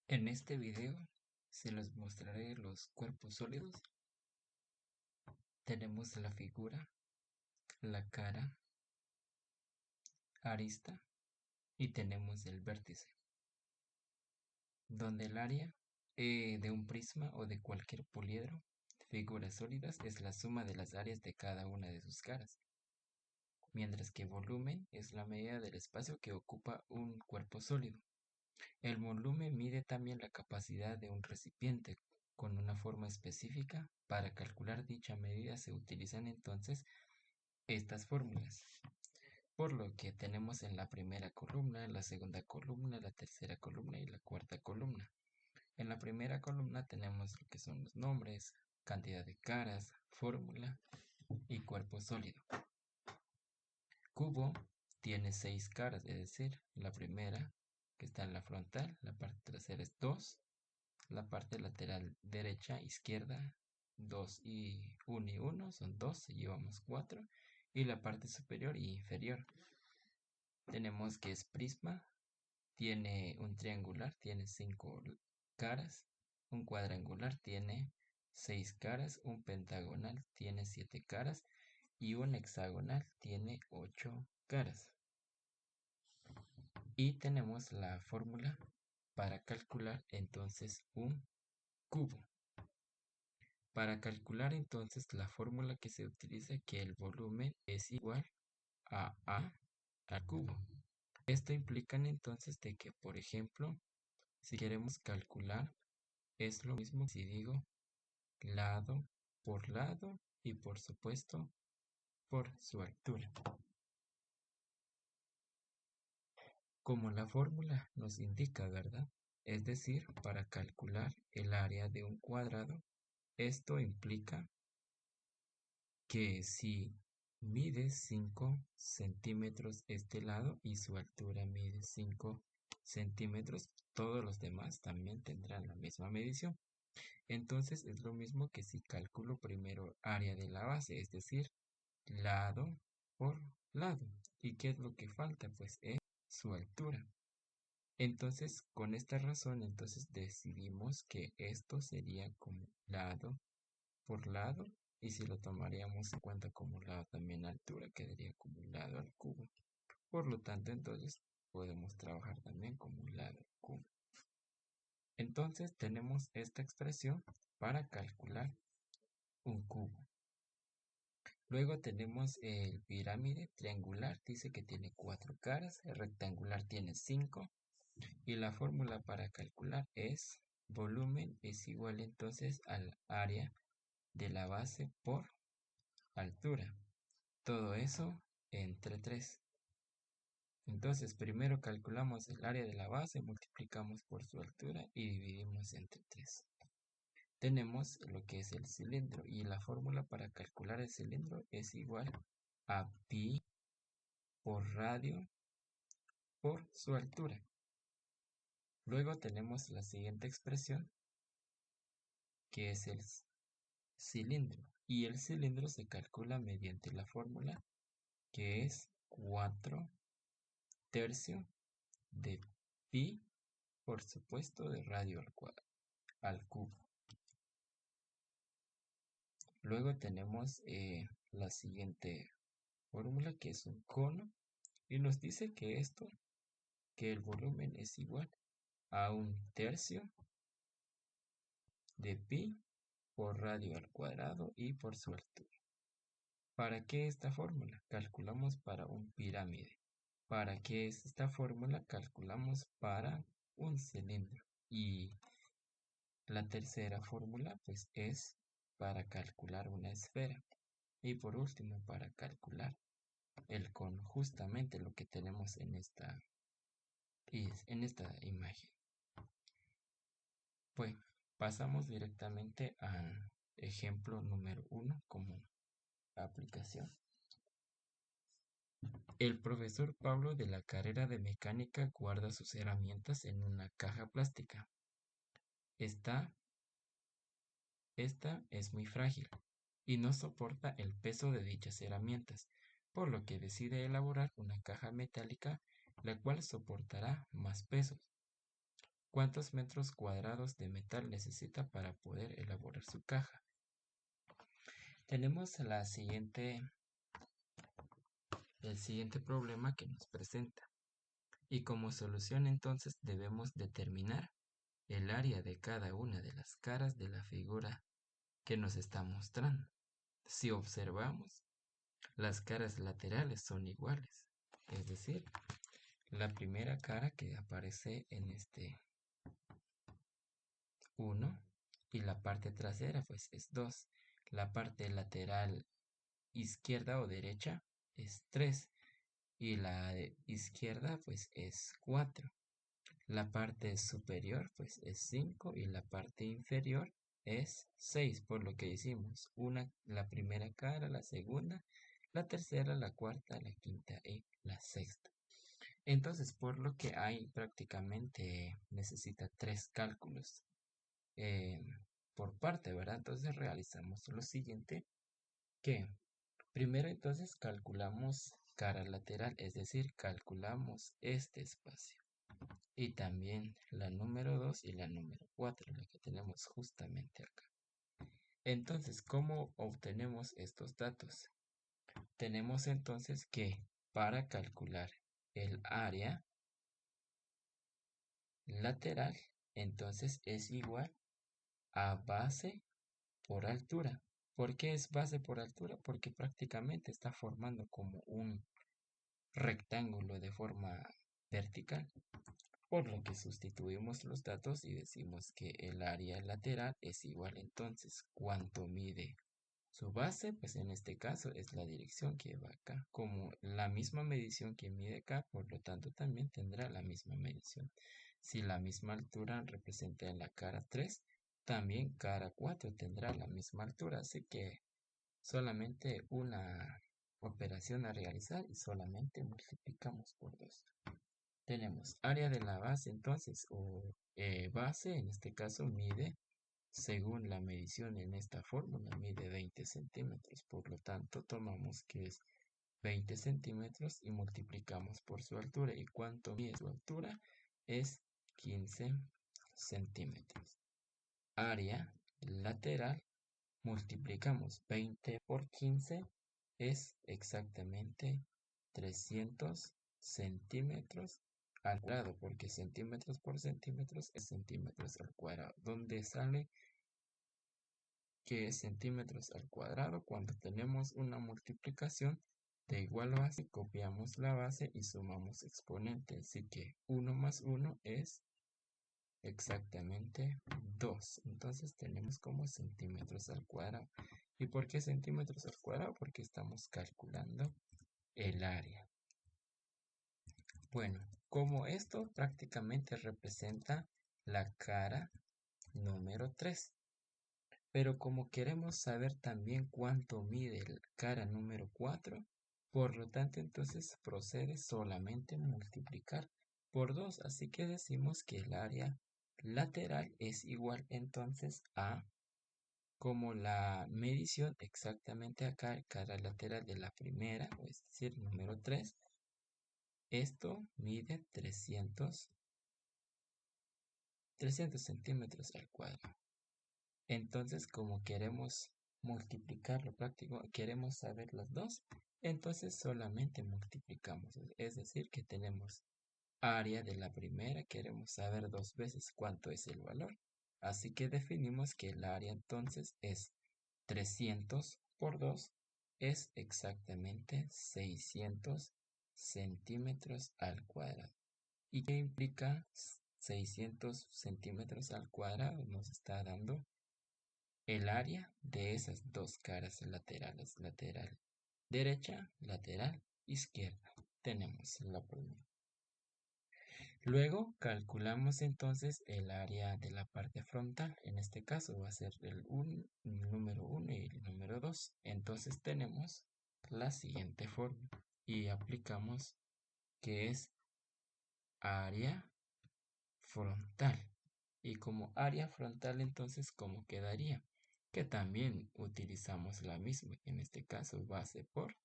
En este video se les mostraré los cuerpos sólidos. Tenemos la figura, la cara, arista y tenemos el vértice, donde el área de un prisma o de cualquier poliedro, figuras sólidas, es la suma de las áreas de cada una de sus caras, mientras que volumen es la medida del espacio que ocupa un cuerpo sólido. El volumen mide también la capacidad de un recipiente con una forma específica. Para calcular dicha medida se utilizan entonces estas fórmulas, por lo que tenemos en la primera columna, la segunda columna, la tercera columna y la cuarta columna. En la primera columna tenemos lo que son los nombres, cantidad de caras, fórmula y cuerpo sólido. Cubo tiene 6 caras, es decir, la primera que está en la frontal, la parte trasera es 2, la parte lateral derecha, izquierda, 2 y 1 y 1 son 2, llevamos 4, y la parte superior y inferior. Tenemos que es prisma, tiene un triangular, tiene 5 caras, un cuadrangular tiene 6 caras, un pentagonal tiene 7 caras y un hexagonal tiene 8 caras. Y tenemos la fórmula para calcular entonces un cubo. Para calcular entonces la fórmula que se utiliza, que el volumen es igual a A al cubo. Esto implica entonces de que, por ejemplo, si queremos calcular, es lo mismo si digo lado por lado y por supuesto por su altura. Como la fórmula nos indica, ¿verdad? Es decir, para calcular el área de un cuadrado, esto implica que si mide 5 centímetros este lado y su altura mide 5 centímetros, todos los demás también tendrán la misma medición. Entonces es lo mismo que si calculo primero área de la base, es decir, lado por lado. ¿Y qué es lo que falta? Pues es su altura. Entonces, con esta razón, entonces decidimos que esto sería como lado por lado, y si lo tomaríamos en cuenta como lado también altura, quedaría como lado al cubo. Por lo tanto, entonces podemos trabajar también como lado al cubo. Entonces tenemos esta expresión para calcular un cubo. Luego tenemos el pirámide triangular, dice que tiene 4 caras, el rectangular tiene 5, y la fórmula para calcular es volumen es igual entonces al área de la base por altura. Todo eso entre 3. Entonces primero calculamos el área de la base, multiplicamos por su altura y dividimos entre 3. Tenemos lo que es el cilindro y la fórmula para calcular el cilindro es igual a pi por radio por su altura. Luego tenemos la siguiente expresión, que es el cilindro, y el cilindro se calcula mediante la fórmula que es 4 tercios de pi, por supuesto, de radio al cubo. Luego tenemos la siguiente fórmula, que es un cono, y nos dice que que el volumen es igual a 1/3 de pi por radio al cuadrado y por su altura. ¿Para qué esta fórmula? Calculamos para un pirámide. ¿Para qué es esta fórmula? Calculamos para un cilindro. Y la tercera fórmula pues es para calcular una esfera. Y por último, para calcular el cono, justamente lo que tenemos en esta imagen. Pues pasamos directamente al ejemplo número 1 como aplicación. El profesor Pablo de la carrera de mecánica guarda sus herramientas en una caja plástica. Esta es muy frágil y no soporta el peso de dichas herramientas, por lo que decide elaborar una caja metálica la cual soportará más pesos. ¿Cuántos metros cuadrados de metal necesita para poder elaborar su caja? Tenemos el siguiente problema que nos presenta. Y como solución entonces debemos determinar el área de cada una de las caras de la figura que nos está mostrando. Si observamos, las caras laterales son iguales, es decir, la primera cara que aparece en este 1 y la parte trasera pues es 2. La parte lateral izquierda o derecha es 3 y la izquierda pues es 4. La parte superior pues es 5 y la parte inferior es 6, por lo que hicimos la primera cara, la segunda, la tercera, la cuarta, la quinta y la sexta. Entonces, por lo que hay prácticamente necesita 3 cálculos eh, por parte, ¿verdad? Entonces realizamos lo siguiente, que primero entonces calculamos cara lateral, es decir, calculamos este espacio. Y también la número 2 y la número 4, la que tenemos justamente acá. Entonces, ¿cómo obtenemos estos datos? Tenemos entonces que para calcular el área lateral, entonces es igual a base por altura. ¿Por qué es base por altura? Porque prácticamente está formando como un rectángulo de forma vertical. Por lo que sustituimos los datos y decimos que el área lateral es igual entonces, ¿cuánto mide su base? Pues en este caso es la dirección que va acá. Como la misma medición que mide acá, por lo tanto también tendrá la misma medición. Si la misma altura representa en la cara 3, también cara 4 tendrá la misma altura. Así que solamente una operación a realizar y solamente multiplicamos por 2. Tenemos área de la base entonces, o base, en este caso mide, según la medición en esta fórmula, mide 20 centímetros. Por lo tanto, tomamos que es 20 centímetros y multiplicamos por su altura. ¿Y cuánto mide su altura? Es 15 centímetros. Área lateral, multiplicamos 20 por 15, es exactamente 300 centímetros al cuadrado, porque centímetros por centímetros es centímetros al cuadrado. ¿Dónde sale que es centímetros al cuadrado? Cuando tenemos una multiplicación de igual base, copiamos la base y sumamos exponente. Así que 1 más 1 es exactamente 2. Entonces tenemos como centímetros al cuadrado. ¿Y por qué centímetros al cuadrado? Porque estamos calculando el área. Bueno, como esto prácticamente representa la cara número 3, pero como queremos saber también cuánto mide la cara número 4, por lo tanto entonces procede solamente multiplicar por 2, así que decimos que el área lateral es igual entonces a, como la medición exactamente acá, cara lateral de la primera, es decir, número 3, esto mide 300 centímetros al cuadrado. Entonces, como queremos multiplicarlo práctico, queremos saber las dos, entonces solamente multiplicamos. Es decir, que tenemos área de la primera, queremos saber 2 veces cuánto es el valor. Así que definimos que el área entonces es 300 por 2, es exactamente 600 centímetros al cuadrado. ¿Y qué implica 600 centímetros al cuadrado? Nos está dando el área de esas dos caras laterales, lateral derecha, lateral izquierda. Tenemos la primera. Luego calculamos entonces el área de la parte frontal. En este caso va a ser el número 1 y el número 2. Entonces tenemos la siguiente forma y aplicamos que es área frontal. Y como área frontal entonces, ¿cómo quedaría? Que también utilizamos la misma, en este caso base por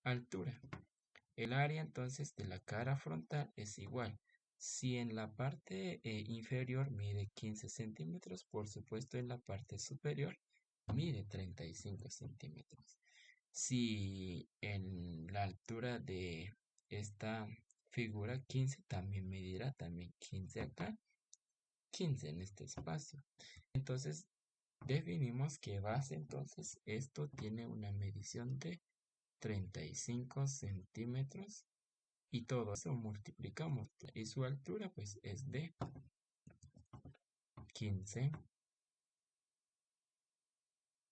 altura. El área entonces de la cara frontal es igual Si en la parte inferior mide 15 centímetros, por supuesto en la parte superior mide 35 centímetros. Si en la altura de esta figura 15 también medirá también 15 acá, 15 en este espacio. Entonces definimos que base, entonces esto tiene una medición de 35 centímetros y todo eso multiplicamos y su altura pues es de 15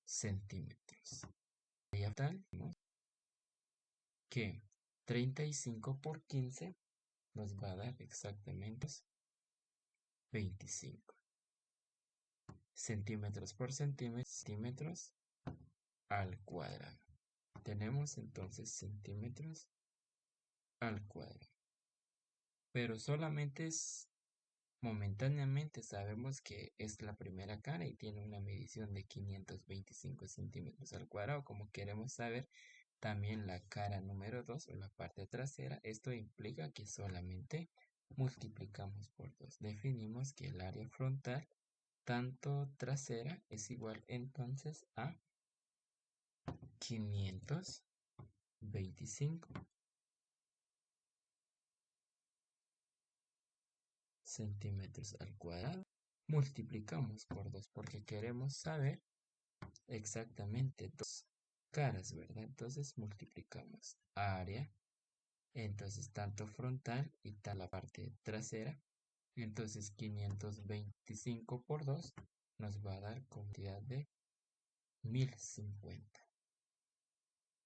centímetros. Y tal que 35 por 15 nos va a dar exactamente 25 centímetros por centímetros al cuadrado. Tenemos entonces centímetros al cuadrado. Pero solamente es momentáneamente sabemos que es la primera cara y tiene una medición de 525 centímetros al cuadrado. Como queremos saber también la cara número 2 o la parte trasera, esto implica que solamente multiplicamos por 2. Definimos que el área frontal, tanto trasera, es igual entonces a 525 centímetros al cuadrado. Multiplicamos por 2 porque queremos saber exactamente dos caras, ¿verdad? Entonces multiplicamos área, entonces tanto frontal y tal la parte trasera. Entonces 525 por 2 nos va a dar cantidad de 1050.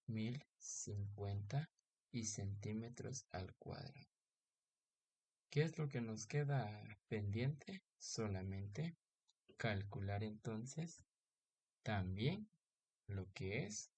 1050 y centímetros al cuadrado. ¿Qué es lo que nos queda pendiente? Solamente calcular entonces también lo que es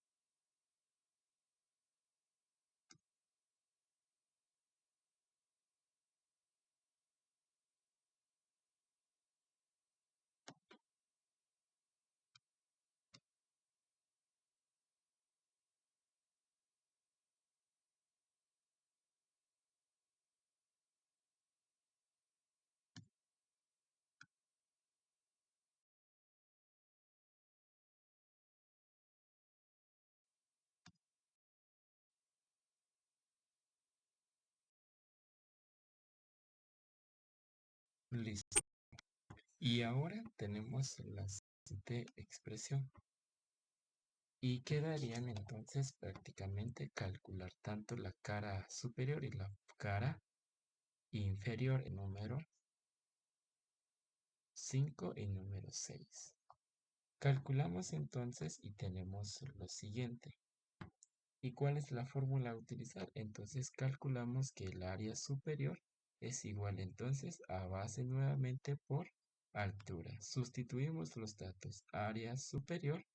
listo. Y ahora tenemos la siguiente expresión. Y quedarían entonces prácticamente calcular tanto la cara superior y la cara inferior en número 5 y número 6. Calculamos entonces y tenemos lo siguiente. ¿Y cuál es la fórmula a utilizar? Entonces calculamos que el área superior es igual entonces a base nuevamente por altura. Sustituimos los datos. Área superior,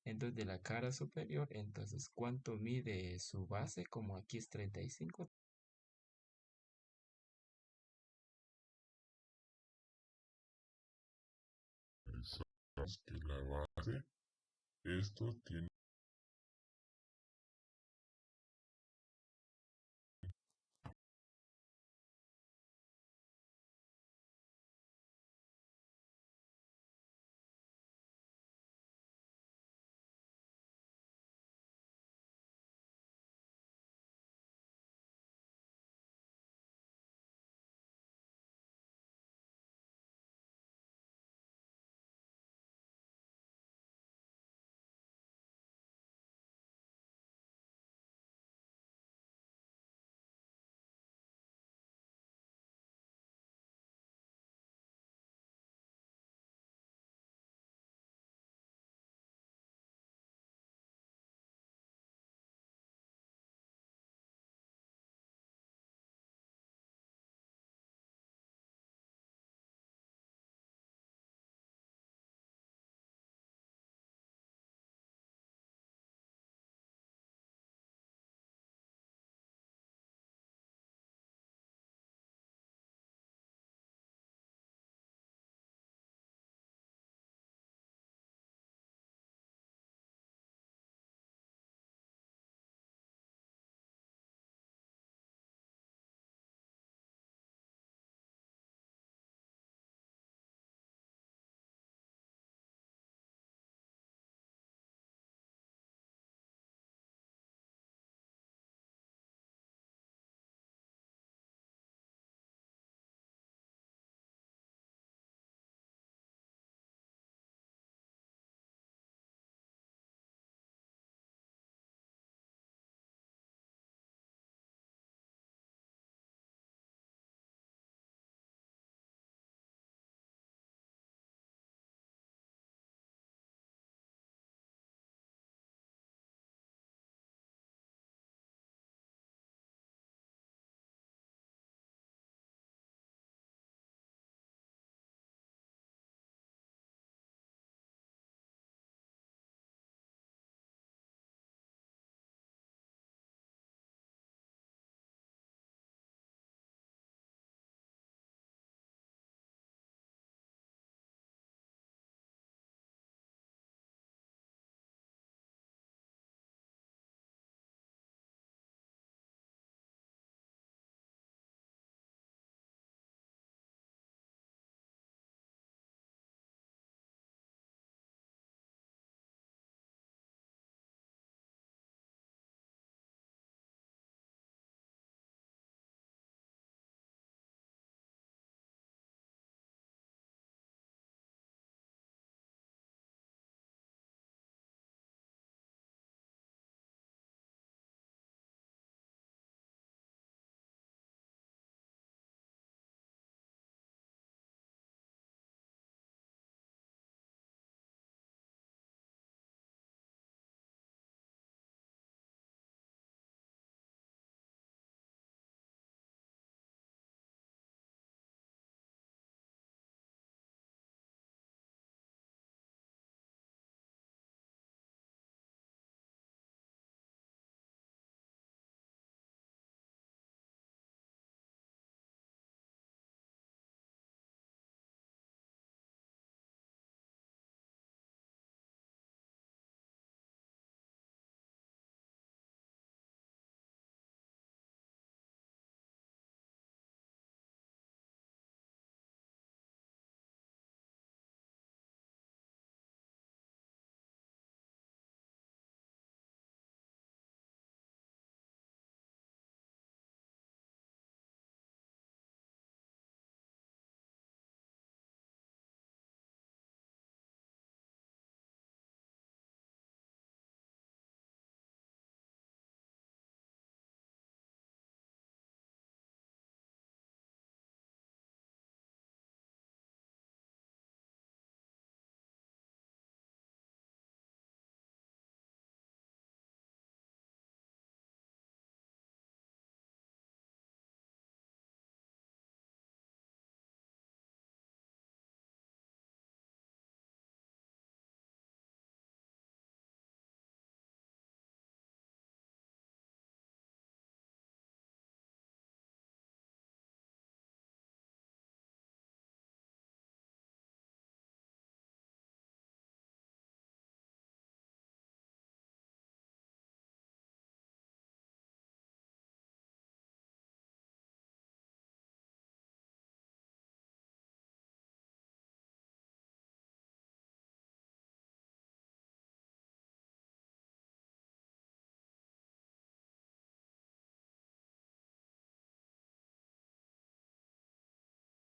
entonces de la cara superior, entonces ¿cuánto mide su base? Como aquí es 35. Sabemos que la base, esto tiene